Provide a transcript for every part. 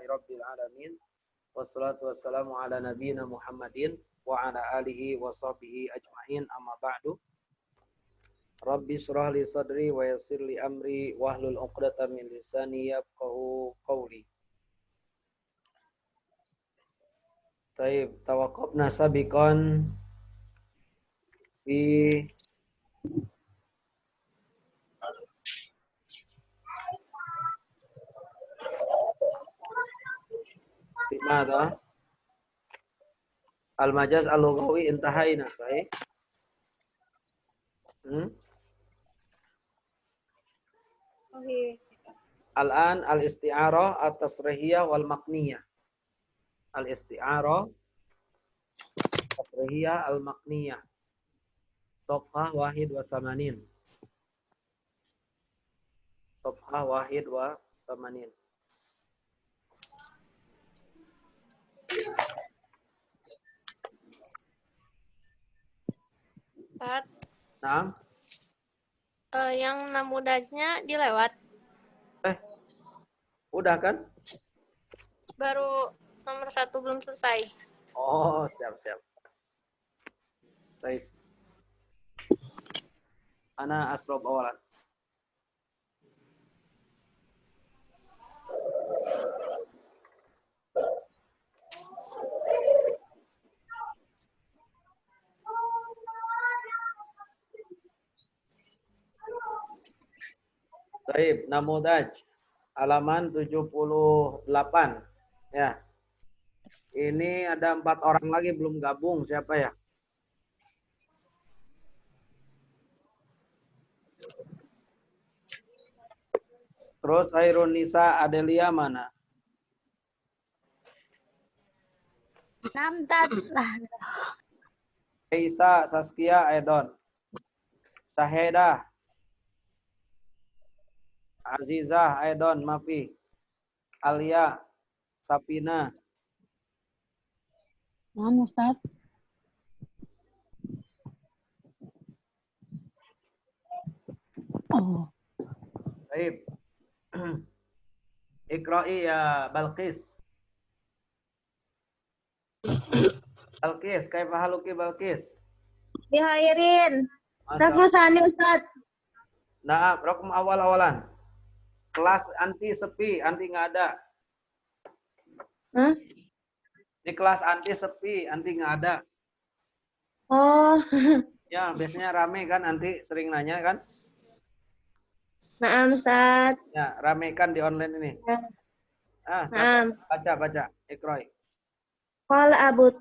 Alhamdulillahi Rabbil Alamin. Wassalatu wassalamu ala nabiyyina Muhammadin wa ala alihi wa sahbihi ajma'in, amma ba'du. Rabbi shrah li sadri wa yassir li amri wahlul 'uqdatam min lisani yafqahu qawli. Taib, tawaqqafna sabiqan fi mada? Al-majaz al-lughawi intahayna, sahih? Al-an al-isti'arah at-tasrihiyah wal maqniyah. Al-isti'arah tasrihiyah al-maqniyah. Safhah 81. Safhah 81. Ustaz, Nah, yang namudajnya dilewat. Udah kan? Baru nomor 1 belum selesai. Oh, siap. Baik. Ana asrob awalan. Baik, namudaj. Halaman 78. Ya. Ini ada 4 orang lagi belum gabung. Siapa ya? Terus Hairun Nisa Adelia mana? Namtad lah. Isa Saskia Edon. Saheda. Azizah Edon Mafi. Alia Sapina. Naam, Ustaz. Oh. Baik. Iqra'i ya Balqis. Balqis, kaifa haluki Balqis? Dihairin. Raqam tsani, Ustaz. Nah, raqam awal-awalan. Kelas anti sepi, anti nggak ada. Hah? Di kelas anti sepi, anti nggak ada. Oh. Ya, biasanya rame kan, anti sering nanya kan? Naam, Ustaz. Ya, ramekan di online ini. Naam. Baca. Iqra'i. Qala Abu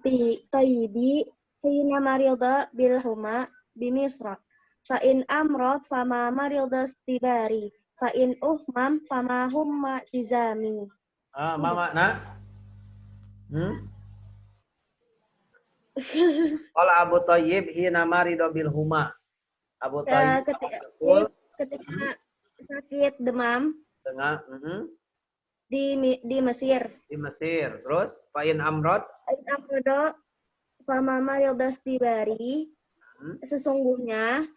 Tayyibi hina maridha bil huma bimisra. Fa in amrat fama maridha stibari. Fa in uhmam fama humma izami. Mama, nak? Qala Abu Thayyib hina marido bil huma. Abu Thayyib ketika sakit demam dengan di Mesir. Di Mesir. Terus fa'in amrod Fama maridha stibari. Sesungguhnya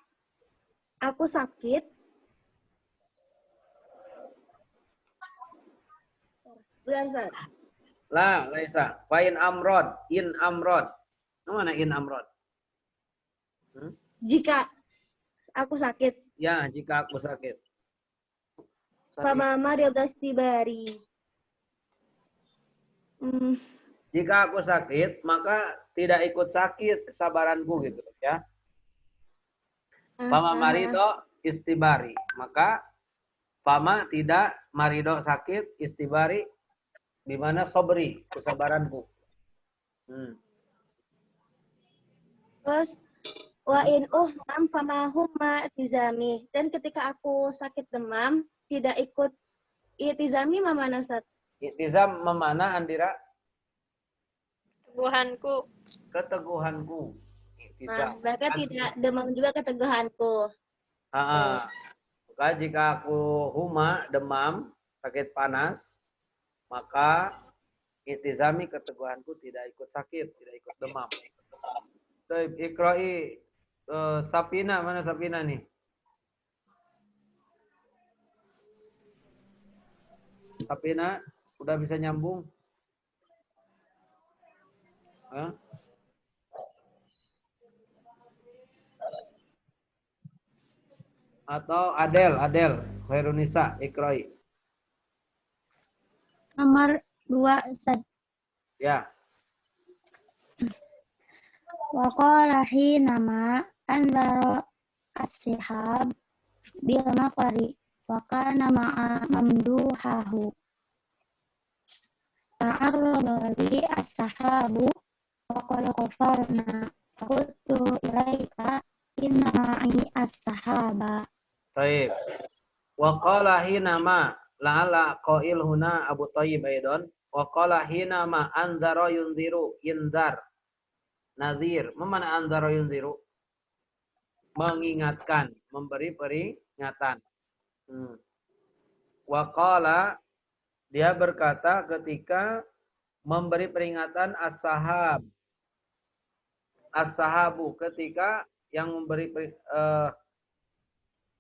aku sakit Laisa. Laisa. Fa'in amrod, in amrod. Mana in amrod? Jika aku sakit. Ya, jika aku sakit. Fama maridha stibari. Jika aku sakit, maka tidak ikut sakit sabaranku gitu ya. Fama marido istibari. Maka fama tidak marido sakit, istibari di mana sobri, kesabaranku. Terus wa in uhmam fama humma tizami. Dan ketika aku sakit demam, tidak ikut itizami mana, Ustaz? Itizam memana, Andira? Keteguhanku. Itizam. Bahkan tidak demam juga keteguhanku. Maka jika aku huma, demam, sakit panas, maka itizami keteguhanku tidak ikut sakit, tidak ikut demam. Iqra'i Sapina, mana Sapina nih? Sapina, Udah bisa nyambung? Hah? Atau Adel, Khairunisa, Ikroi. Nomor 2, Ustaz. Ya. Wa qala hinama anzara as-sihab bil maqari wa kana ma'a mamduhahu. Ta'arrada li as-sahabu wa qala qafarna qultu ilaika inna ma'i as-sahaba. Baik. Wa qala hinama la'ala qail huna Abu Thayyib aidon. Wa qala hinama anzara yunziru inzar. Nazir. Mana anzara yunziru? Mengingatkan, memberi peringatan. Wa qala, dia berkata ketika memberi peringatan as-sahab. As-sahabu ketika yang memberi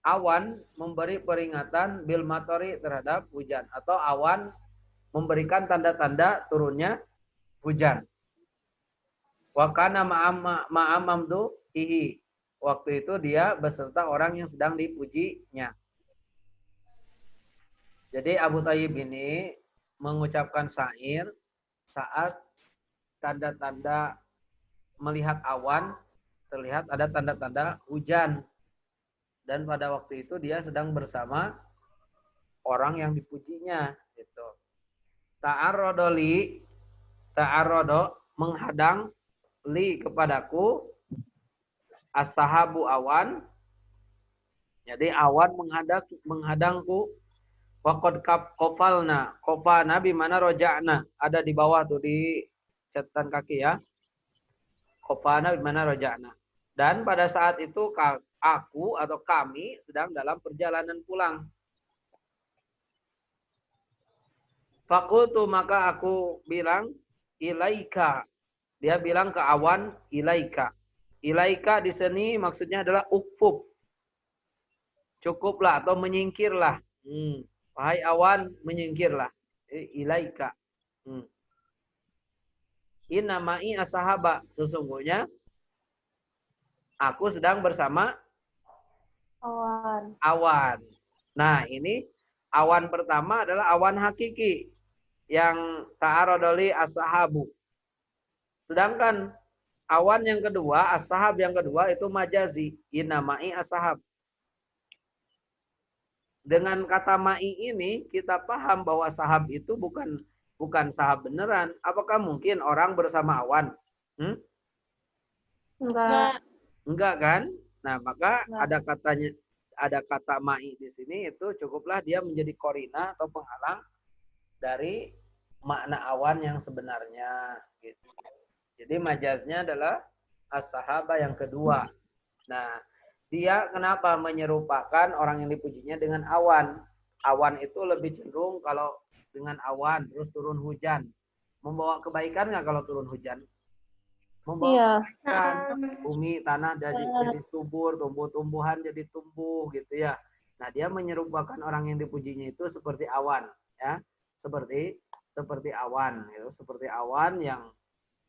awan memberi peringatan bil matori terhadap hujan, atau awan memberikan tanda-tanda turunnya hujan. Wa kana ma'amamdu hihi. Waktu itu dia beserta orang yang sedang dipujinya. Jadi Abu Thayyib ini mengucapkan syair saat tanda-tanda melihat awan, terlihat ada tanda-tanda hujan. Dan pada waktu itu dia sedang bersama orang yang dipujinya. Gitu. Ta'arrodo menghadang li kepadaku, as-sahabu awan. Jadi awan menghadangku. Waqad qafalna. Qafalna bimana roja'na. Ada di bawah tuh di catatan kaki ya. Qafalna bimana roja'na. Dan pada saat itu aku atau kami sedang dalam perjalanan pulang. Fakultu, maka aku bilang ilaika. Dia bilang ke awan ilaika. Ilaika di sini maksudnya adalah ukfuf. Cukuplah atau menyingkirlah. Wahai awan, menyingkirlah. Ilaika. Inna ma'i as-sahaba. Sesungguhnya aku sedang bersama awan. Nah, ini awan pertama adalah awan hakiki yang ta'aradoli as-sahabu. Sedangkan awan yang kedua, as-sahab yang kedua itu majazi, inna ma'i as-sahab. Dengan kata ma'i ini kita paham bahwa sahab itu bukan sahab beneran. Apakah mungkin orang bersama awan? Enggak. Enggak kan? Nah, maka ada kata ma'i di sini, itu cukuplah dia menjadi korina atau penghalang dari makna awan yang sebenarnya gitu. Jadi majaznya adalah as-sahaba yang kedua. Nah, dia kenapa menyerupakan orang yang dipujinya dengan awan? Awan itu lebih cenderung kalau dengan awan terus turun hujan. Membawa kebaikan nggak kalau turun hujan? Membawa kebaikan. Bumi, tanah jadi subur, tumbuh-tumbuhan jadi tumbuh gitu ya. Nah, dia menyerupakan orang yang dipujinya itu seperti awan, ya. Seperti awan gitu, seperti awan yang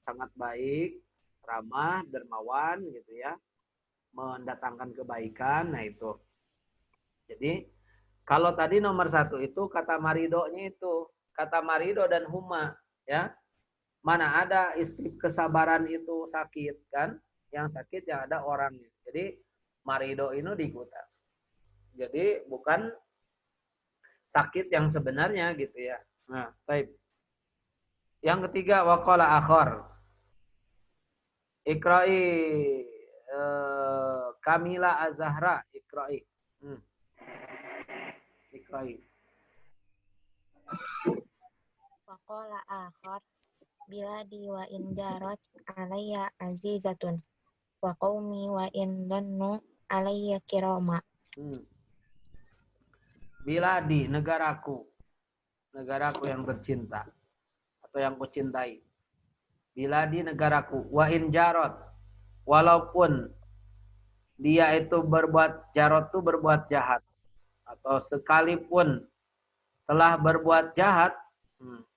sangat baik, ramah, dermawan gitu ya, mendatangkan kebaikan. Nah itu. Jadi kalau tadi nomor 1 itu kata maridonya itu, kata marido dan huma ya. Mana ada istilah kesabaran itu sakit kan? Yang sakit yang ada orangnya. Jadi marido ini digunakan. Jadi bukan sakit yang sebenarnya gitu ya. Nah, baik. Yang ketiga waqala akhar. Ikra'i Kamila Az-Zahra, ikra'i. Ikra'i. Waqala akhar biladi wa in jarat alayya azizatun wa qaumi wa in dannu alayya kirama. Biladi, negaraku yang tercinta atau yang kucintai. Biladi, negaraku, wa in jarot, walaupun dia itu berbuat jarot itu berbuat jahat, atau sekalipun telah berbuat jahat,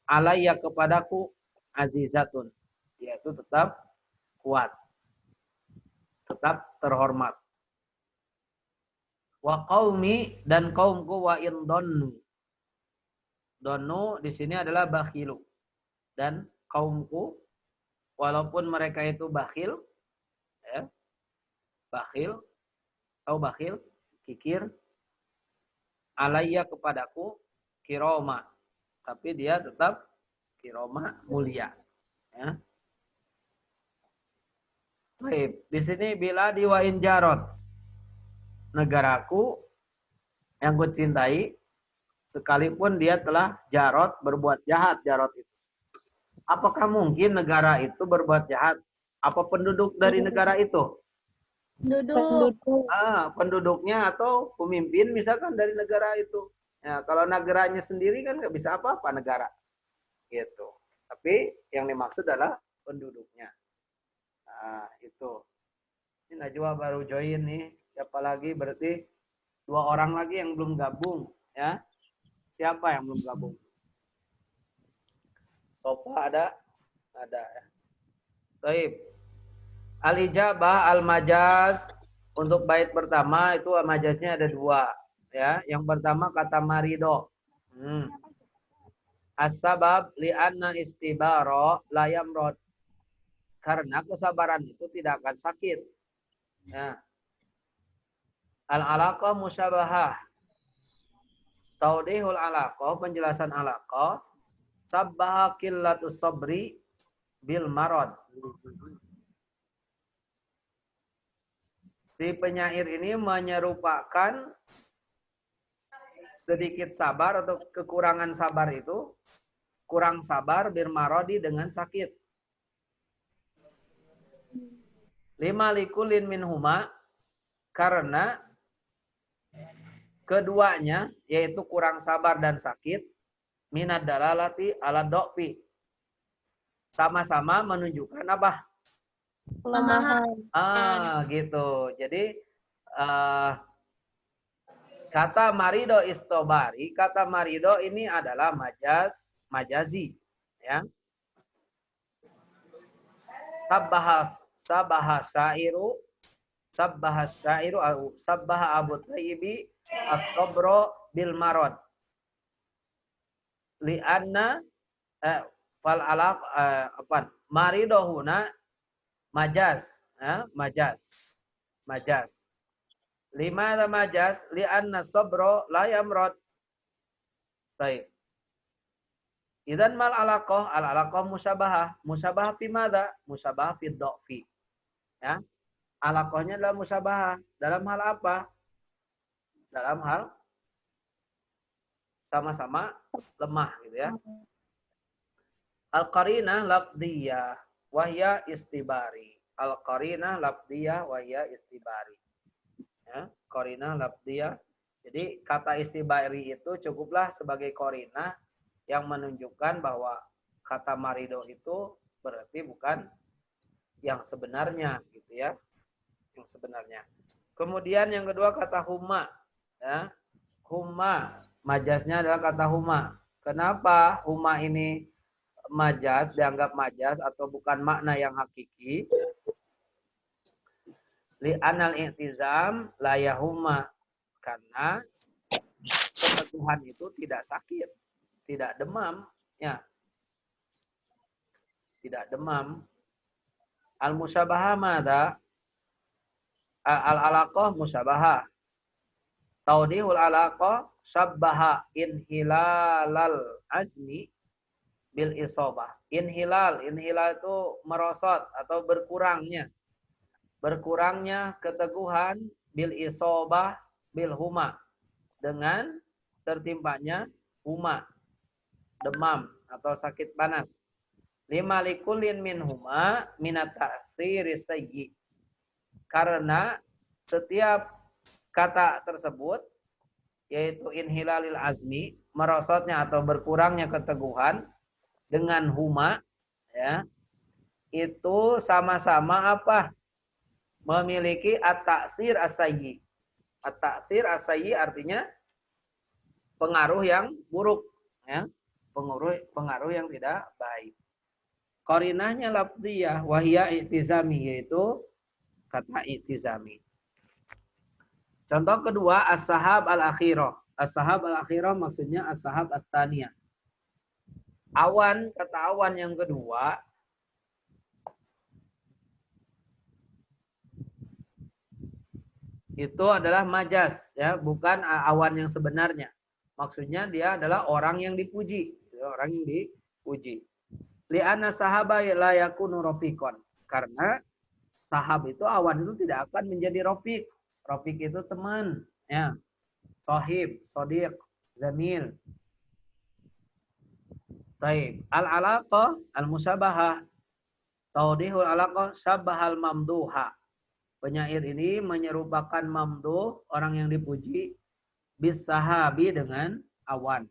Alayya kepadaku azizatun, yaitu tetap kuat, tetap terhormat. Wa qaumi, dan kaumku, wa in donnu. Donnu di sini adalah bakhilu. Dan kaumku, walaupun mereka itu bakhil, ya, bakhil, atau bakhil, kikir, alayya kepadaku, kiroma, tapi dia tetap kiroma, mulia. Ya. Baik, di sini bila diwain jarot, negaraku yang gue cintai, sekalipun dia telah jarot, berbuat jahat jarot itu. Apakah mungkin negara itu berbuat jahat? Apa penduduk dari negara itu? Penduduk. Penduduknya atau pemimpin misalkan dari negara itu. Ya, kalau negaranya sendiri kan nggak bisa apa-apa negara. Gitu. Tapi yang dimaksud adalah penduduknya. Nah, itu. Ini Najwa baru join nih. Siapa lagi? Berarti 2 orang lagi yang belum gabung. Ya. Siapa yang belum gabung? Sofa ada? Ada ya. Baik. Al-ijabah, al-majaz. Untuk bait pertama itu majaznya ada 2. Ya. Yang pertama kata marido. As-sabab li'anna istibaro la yamrod. Karena kesabaran itu tidak akan sakit. Ya. Al-alaqah musyabahah. Taudihul alaqah, penjelasan alaqah. Sabbaha qillatus sabri bil marad. Si penyair ini menyerupakan sedikit sabar atau kekurangan sabar itu, kurang sabar birmarodi dengan sakit. 5 likulin minhuma, karena keduanya yaitu kurang sabar dan sakit, minad dalalati ala do'fi, sama-sama menunjukkan apa? Kelemahan. Gitu. Jadi kata marido istobari, kata marido ini adalah majazi, ya. Sabbahas syairu sabbaha Abu Thayyibi as-sabro bil marad. Li'anna fal alaq maridohuna majaz, ya, majaz. 5 majaz li'anna sabro la yamrad. Baik. Idzan mal alaqah, al alaqah musyabahah. Musyabahah fi madza? Musyabahah fi dha'fi. Ya. Alaqahnya adalah musyabahah. Dalam hal apa? Dalam hal sama-sama lemah gitu ya. Al-qarinah lafdhiyah wa hiya istibari. Al-qarinah lafdhiyah wa hiya istibari. Ya, qarinah lafdhiyah. Jadi kata istibari itu cukuplah sebagai qarinah yang menunjukkan bahwa kata marido itu berarti bukan yang sebenarnya gitu ya. Yang sebenarnya. Kemudian yang kedua kata huma, ya. Huma, majaznya adalah kata huma. Kenapa huma ini majaz, dianggap majaz atau bukan makna yang hakiki? Li'anal i'tizam la yahuma, karena keteguhan itu tidak sakit, tidak demam, ya. Tidak demam. Al-musyabahah madza? Al-alaqah musyabahah. Taudihul alaqah sabbaha inhilalal azmi bil isobah. Inhilal itu merosot atau berkurangnya keteguhan bil isobah bil huma, dengan tertimpanya huma, demam atau sakit panas. 5 likulin min huma minat ta'thiri sayyi, karena setiap kata tersebut yaitu inhilalil azmi, merosotnya atau berkurangnya keteguhan, dengan huma, ya, itu sama-sama apa? Memiliki at-ta'tsir as-sayyi. At-ta'tsir as-sayyi artinya pengaruh yang buruk, ya. pengaruh yang tidak baik. Qarinahnya lafdiyah wahya i'tizami, yaitu kata i'tizami. Contoh kedua as-sahab al-akhirah. As-sahab al-akhirah maksudnya as-sahab at-taniyah. Awan, kata awan yang kedua itu adalah majas, ya, bukan awan yang sebenarnya. Maksudnya dia adalah orang yang dipuji, orang yang dipuji. Li'anna sahaba la yakunu rafiqan. Karena sahab itu, awan itu tidak akan menjadi rafiq. Rafiq itu teman, ya. Sahib, sadiq, zamil. Baik, al-alaqah, al-musabahah. Tawdihul alaqah syabahal mamduha. Penyair ini menyerupakan mamduh, orang yang dipuji, bis sahabi dengan awan.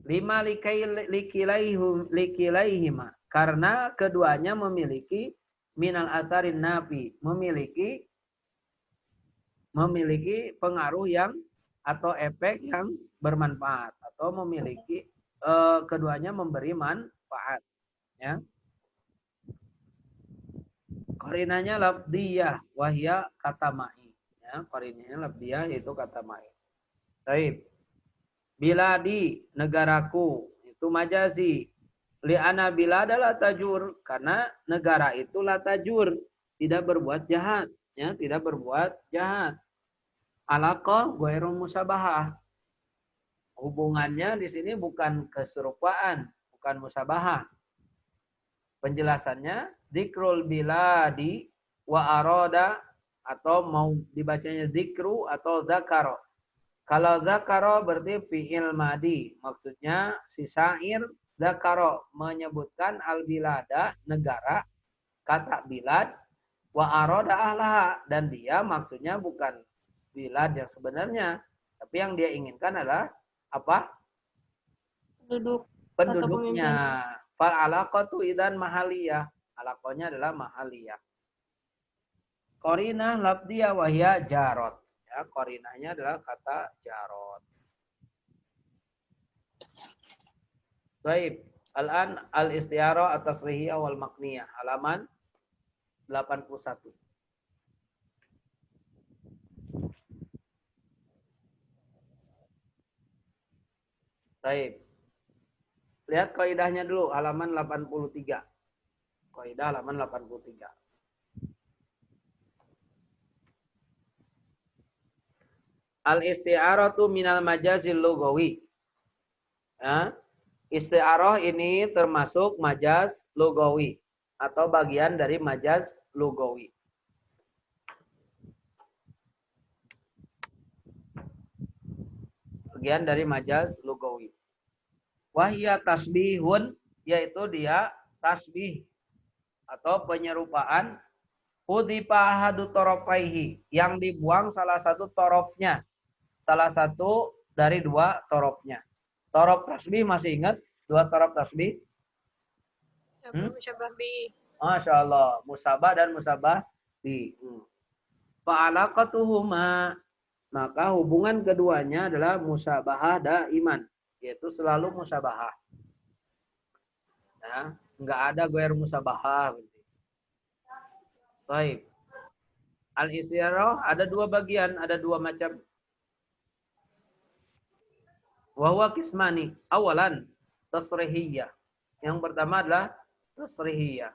Lima likilaihima. Karena keduanya memiliki minal atharin nafi. Memiliki pengaruh yang atau efek yang bermanfaat. Atau memiliki keduanya memberi manfaat. Ya. Qarinanya labdiyah wahya kata ma'i. Ya, qarinanya labdiyah yaitu kata ma'i. Baik. Biladi, negaraku, itu majazi. Li'ana bilada la tajur, karena negara itu la tajur, tidak berbuat jahat, ya, tidak berbuat jahat. Alaqah ghairu musabahah. Hubungannya di sini bukan keserupaan, bukan musabahah. Penjelasannya zikrul biladi wa aroda, atau mau dibacanya zikru atau zakaro. Kalau zakaro berarti fi'il madi, maksudnya si syair zakaro menyebutkan al bilada, negara, kata bilad, wa aroda ahlaha, dan dia maksudnya bukan bilad yang sebenarnya, tapi yang dia inginkan adalah apa? Penduduknya. Fal alaqatu idan mahaliyah. Alaqonya adalah mahaliyah. Qarinah labdiyah wahya jarot. Ya, qarinahnya adalah kata jarot. Baik. Al-an al-istiarah at-tasrihiyah wal makniyah. Halaman 81. Baik. Lihat kaidahnya dulu, halaman 83. Kaidah halaman 83. Al-isti'aratu minal majazil lugawi. Ya. Isti'arah ini termasuk majaz lugawi atau bagian dari majaz lugawi. Bagian dari majaz lugawi. Wahya tasbihun, yaitu dia tasbih atau penyerupaan, hudifa ahadu torofaihi, yang dibuang salah satu torofnya, salah satu dari dua torofnya. Torof tasbih masih ingat? Dua torof tasbih? Musyabah bi. Masya Allah, musabah dan musabah bi. Fa'alaqatuhuma, maka hubungan keduanya adalah musabahah daiman, yaitu selalu musabahah. Nah, enggak ada ghair musabahah. Baik. Al-istiarah ada dua bagian, ada dua macam. Wahwa kismani. Awalan, tasrihiyah. Yang pertama adalah tasrihiyah.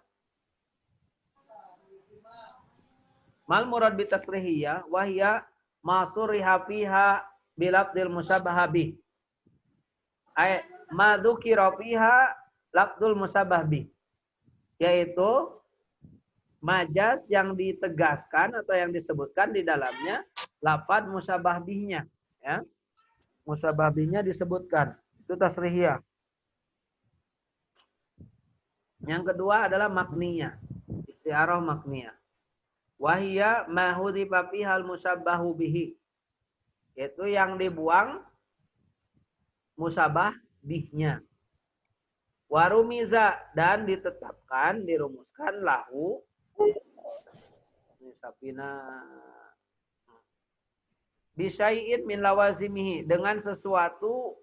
Mal murad bi tasrihiyah wahya ma suriha fiha bilafdil musabbaha bih. Ay ma dzukira fiha lafdul musabah bih. Yaitu majas yang ditegaskan atau yang disebutkan di dalamnya lafad musabah bihnya, ya. Musabah bihnya disebutkan. Itu tasrihiyah. Yang kedua adalah makniyah. Istiarah makniyah. Wahiyya ma hudifa fihal musabbahu bihi. Yaitu yang dibuang musabah bihnya. Warumiza, dan ditetapkan, dirumuskan lahu. Ini sapina. Bisyai'in min lawazimihi, dengan sesuatu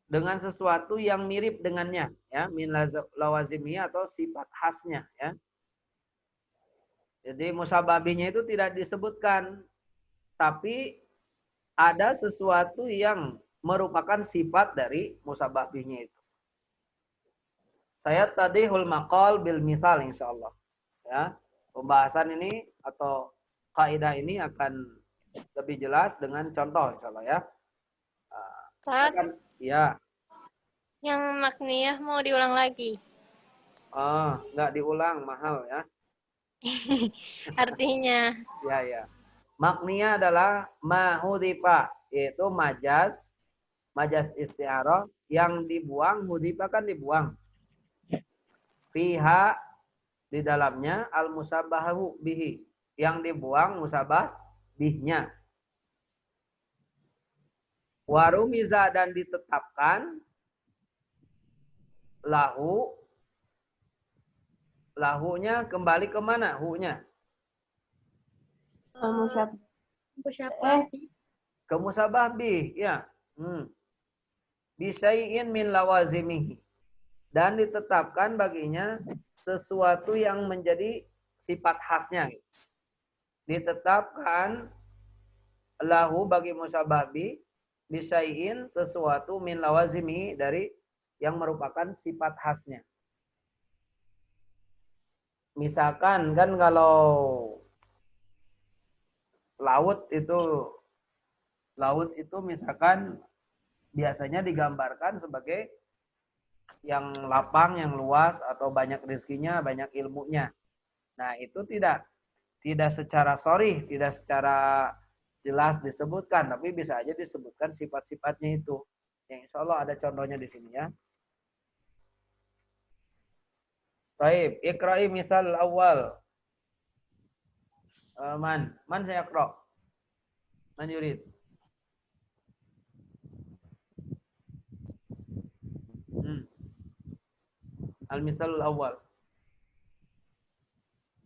dengan sesuatu yang mirip dengannya, ya, min lawazimi atau sifat khasnya, ya. Jadi musababihnya itu tidak disebutkan, tapi ada sesuatu yang merupakan sifat dari musababihnya itu. Saya tadi hul maqal bil misal insyaallah. Ya, pembahasan ini atau kaidah ini akan lebih jelas dengan contoh insyaallah ya. Ustaz, Ya. yang makniyah mau diulang lagi. Oh, enggak diulang, mahal ya. Artinya. Ya. Makniyah adalah mahudhifa, yaitu majaz isti'arah yang dibuang, hudhifa kan dibuang. Fiha di dalamnya al-musabbahu bihi, yang dibuang musabah bihnya. Warumiza dan ditetapkan lahunya kembali ke mana? Hu-nya. Ke musabah bih, ya. Bisyai'in min lawazimihi. Dan ditetapkan baginya sesuatu yang menjadi sifat khasnya. Ditetapkan lahu bagi musabah bih bisyai'in sesuatu min lawazimihi dari yang merupakan sifat khasnya. Misalkan kan kalau laut itu misalkan biasanya digambarkan sebagai yang lapang, yang luas atau banyak rezekinya, banyak ilmunya. Nah, itu tidak secara sorry, tidak secara jelas disebutkan, tapi bisa aja disebutkan sifat-sifatnya itu. Yang insya Allah ada contohnya di sini ya. Baik, ikra'i misal awal. Man saya iqra'. Man yurid. Al-misal awal.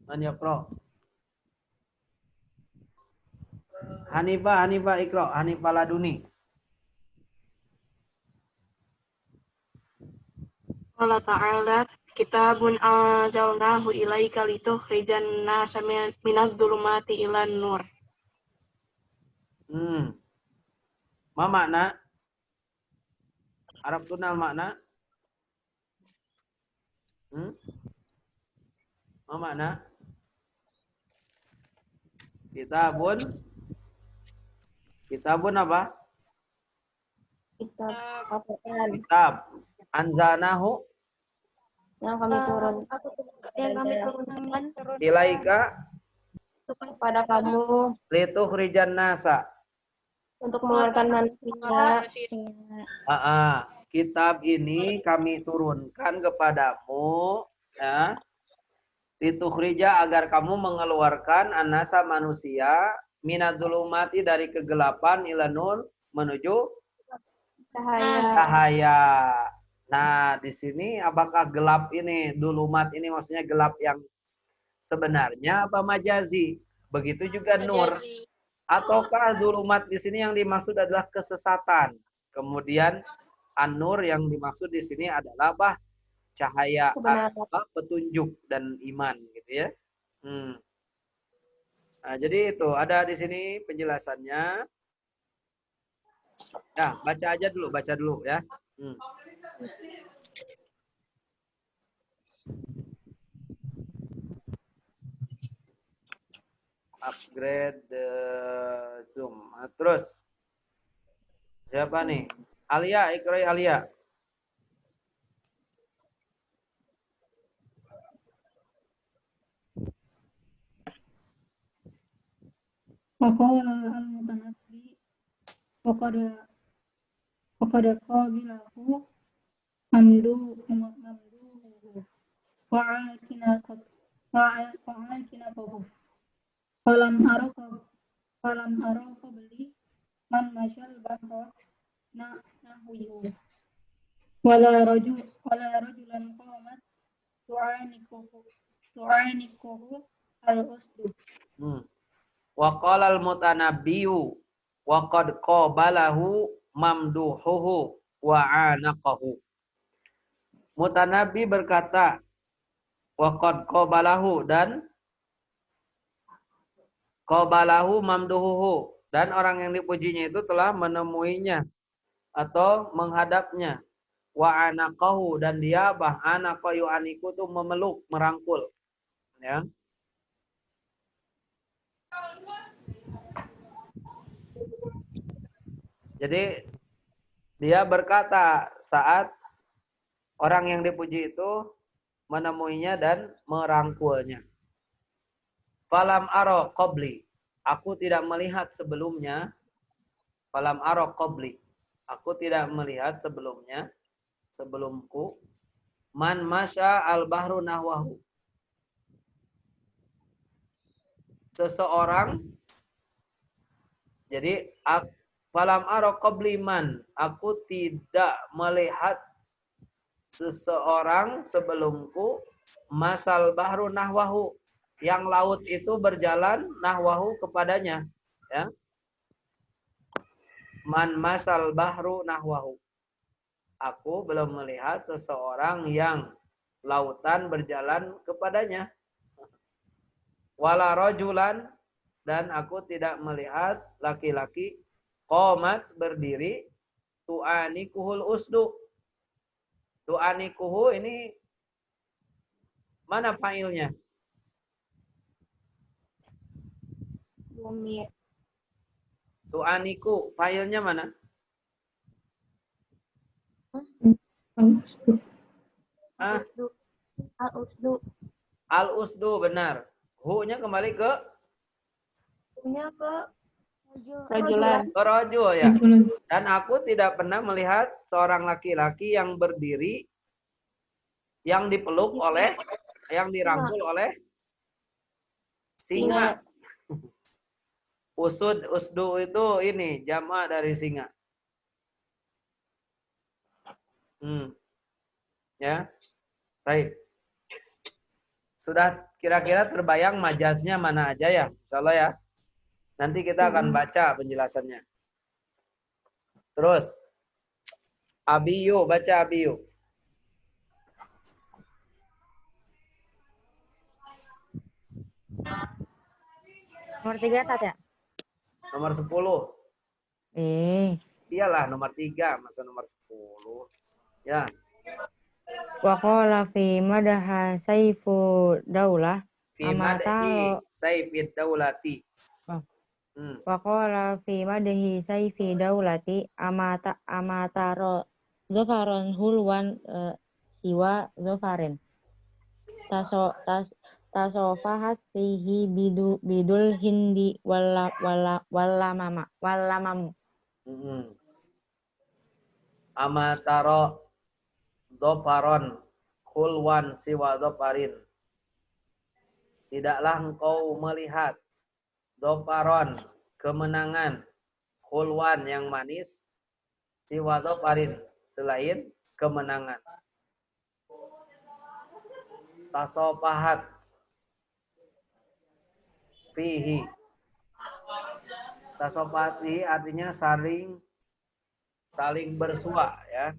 Man yaqra'. Hanifah iqra'. Hanifah laduni. Allah Ta'ala kitabun anzalnahu ilaika litukhrijan nasa minadh-dhulumati ilan nur. Ma makna? Arab tunal makna? Ma makna? Kitabun apa? Kitab. Anzalnahu yang kami turunkan ilaika kepada kamu litukhrijan nasa untuk mengeluarkan manusia. Kitab ini kami turunkan kepadamu ya, litukhrija agar kamu mengeluarkan anasa manusia minadzulumati dari kegelapan ila nur menuju cahaya. Nah, di sini apakah gelap ini, dulumat ini maksudnya gelap yang sebenarnya apa majazi? Begitu juga nur. Ataukah dulumat di sini yang dimaksud adalah kesesatan. Kemudian an-nur yang dimaksud di sini adalah apa? Cahaya, petunjuk dan iman gitu ya. Nah, jadi itu ada di sini penjelasannya. Ya, baca dulu ya. Upgrade Zoom. Terus siapa nih? Alia, ikrai Alia. Waqala al-mutanabbi waqad qabilahu mamduhu wa'akinatahu falam araka beli man masyal bahra nahwihu wala rajulan qamat tu'anikuhu al-usdu. Wa qala al-mutanabbiyu wa qad qabalahu mamduhuhu wa anaqahu. Mutanabi berkata, wa qad qabalahu, dan qabalahu mamduhuhu, dan orang yang dipujinya itu telah menemuinya atau menghadapnya. Wa anaqahu, dan dia anaqa yu'aniku itu memeluk, merangkul. Ya. Jadi dia berkata saat orang yang dipuji itu menemuinya dan merangkulnya. Falam aro qabli, aku tidak melihat sebelumnya. Falam aro qabli, aku tidak melihat sebelumnya, sebelumku. Man masya al bahru nahwahu, seseorang. Jadi falam aro qabli man, aku tidak melihat seseorang sebelumku, masal bahru nahwahu, yang laut itu berjalan nahwahu kepadanya, ya. Man masal bahru nahwahu, aku belum melihat seseorang yang lautan berjalan kepadanya. Wala rajulan, dan aku tidak melihat laki-laki qomat berdiri, tu'anikuhul usdu. Tu'anikuhu ini mana failnya? Tu'aniku, failnya mana? Al-usdu. Al-usdu, benar. Hu-nya kembali ke? Hu-nya ke Rajulan. Ke rajul, ya. Dan aku tidak pernah melihat seorang laki-laki yang berdiri, yang dipeluk oleh, yang dirangkul oleh singa. Usdu itu ini jamak dari singa. Ya. Baik. Sudah kira-kira terbayang majaznya mana aja ya? Insyaallah ya. Nanti kita akan baca penjelasannya. Terus Abiyu, baca Abiyu. Nomor 3 Tat ya? Nomor 10. Iyalah nomor 3, masa nomor 10. Ya. Wa qala fi madaha Saifu Daulah Fi madhi Saifid Daulati. Wa qala fi madhi Saifi Daulati amataro zafaron hulwan siwa zafarin. Tasofahas fihi bidul hindi walamamu. Amataro dofaron khulwan siwa dofarin. Tidaklah engkau melihat dofaron, kemenangan, khulwan yang manis, siwa dofarin, selain kemenangan. Tasopahat fihi. Tasopahat fihi artinya saling bersua, ya.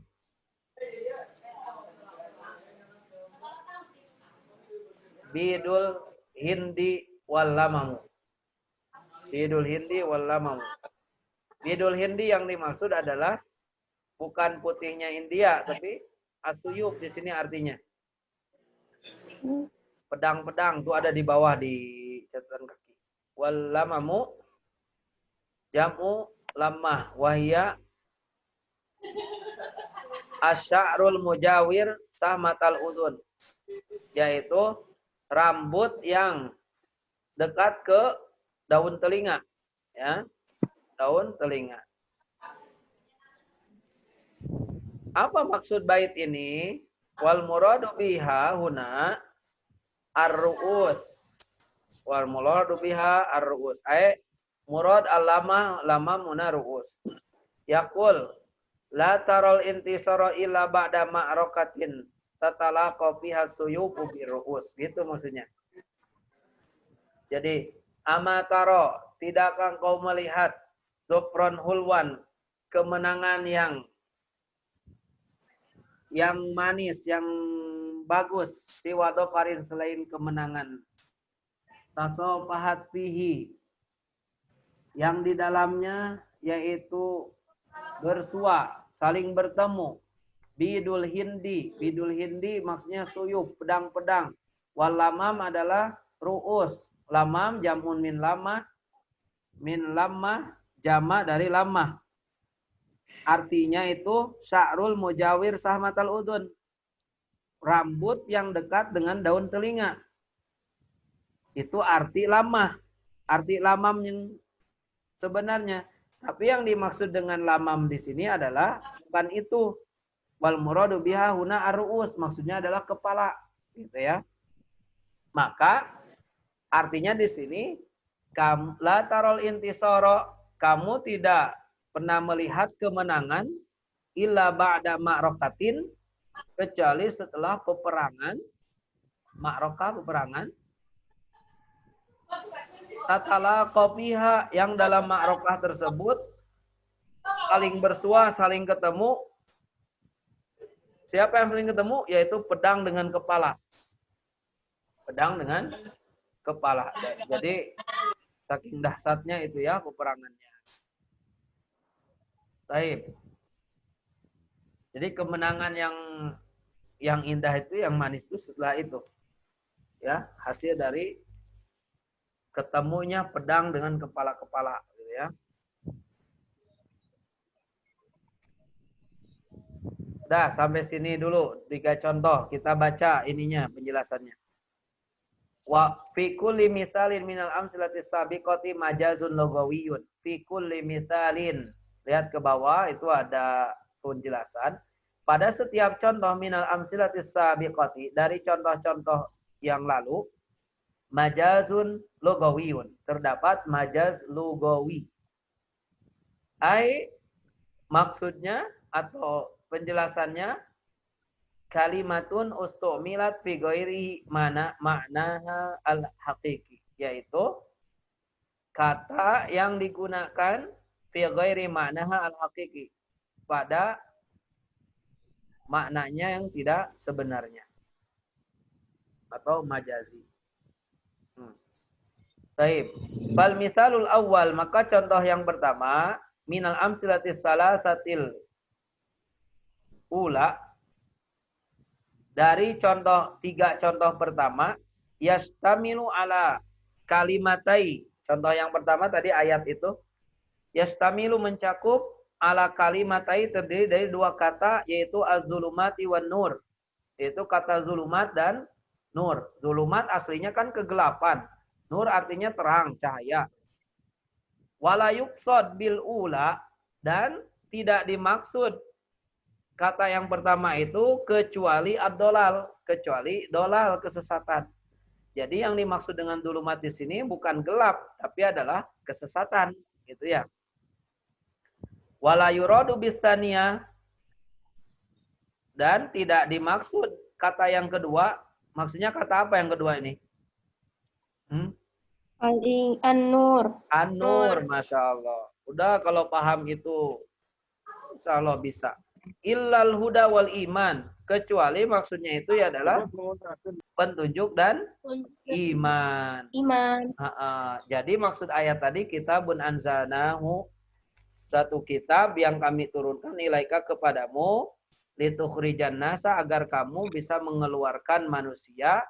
Bidul hindi wal lamamu. Bidul hindi wal lamamu. Bidul hindi yang dimaksud adalah bukan putihnya India, tapi asuyub di sini artinya. Pedang-pedang itu ada di bawah di catatan kaki. Wal lamamu jamu lamah wahya asy'arul mujawir sahmatal udun, yaitu rambut yang dekat ke daun telinga, ya, daun telinga. Apa maksud bait ini? Wal muradu biha huna ar-ru'us. Wal muradu biha ar-ru'us. Murad al-lama muna ru'us. Yaqul la taral intisara illa ba'da ma'rakatin tatalaqa fiha suyufu bir-ru'us. Gitu maksudnya. Jadi amataro, tidakkah kau melihat Zofron Hulwan, kemenangan yang yang manis, yang bagus, siwa dofarin selain kemenangan. Tasofahat fihi, yang di dalamnya yaitu bersua, saling bertemu. Bidul hindi maksudnya suyup, pedang-pedang. Wal lamam adalah ru'us. Lamam jamun min lamah jama dari lamah. Artinya itu sya'rul mujawir sahmatal udun. Rambut yang dekat dengan daun telinga. Itu arti lamah. Arti lamam yang sebenarnya. Tapi yang dimaksud dengan lamam di sini adalah bukan itu. Wal muradu biha huna ar-ru'us, maksudnya adalah kepala, gitu ya. Maka artinya di sini la tarol intisara, kamu tidak pernah melihat kemenangan illa ba'da ma'rakatin, kecuali setelah peperangan. Ma'rakah, peperangan. Tatala qafiha, yang dalam ma'rakah tersebut saling bersua, saling ketemu. Siapa yang saling ketemu? Yaitu pedang dengan kepala. Pedang dengan kepala. Jadi saking dahsyatnya itu ya peperangannya. Baik. Jadi kemenangan yang indah itu, yang manis itu setelah itu. Ya, hasil dari ketemunya pedang dengan kepala-kepala, gitu ya. Dah, sampai sini dulu 3 contoh. Kita baca ininya penjelasannya. Wa fi kulli mithalin minal amsilatis sabiqati majazun lugawiyyun. Fi kulli mithalin. Lihat ke bawah itu ada penjelasan. Pada setiap contoh minal amsilatis sabiqati, dari contoh-contoh yang lalu, majazun lugawiyyun. Terdapat majaz lugawi. Ai maksudnya atau penjelasannya kalimatun ustumilat fi ghairi maknaha al-haqiqi, yaitu kata yang digunakan fi ghairi maknaha al-haqiqi, pada maknanya yang tidak sebenarnya atau majazi. Baik. Fal misalul awal, maka contoh yang pertama minal amsilatis salasatil ula, dari contoh 3 contoh pertama, yastamilu ala kalimatai. Contoh yang pertama tadi ayat itu, yastamilu mencakup ala kalimatai, terdiri dari 2 kata, yaitu az-zulumati wan nur. Yaitu kata zulumat dan nur. Zulumat aslinya kan kegelapan. Nur artinya terang, cahaya. Wala yuqsad bil ula, dan tidak dimaksud kata yang pertama itu kecuali ad-dolal, kecuali dolal, kesesatan. Jadi yang dimaksud dengan dulumat di sini bukan gelap, tapi adalah kesesatan, gitu ya. Wala yuradu bistaniyah, dan tidak dimaksud kata yang kedua. Maksudnya kata apa yang kedua ini? An-nur. An-nur, Masya Allah. Udah kalau paham itu, insya Allah bisa. Illal huda wal iman, kecuali maksudnya itu ya adalah petunjuk dan iman. Jadi maksud ayat tadi, kitabun anzalnahu, satu kitab yang kami turunkan ilaika kepadamu, litukhrijan nasa, agar kamu bisa mengeluarkan manusia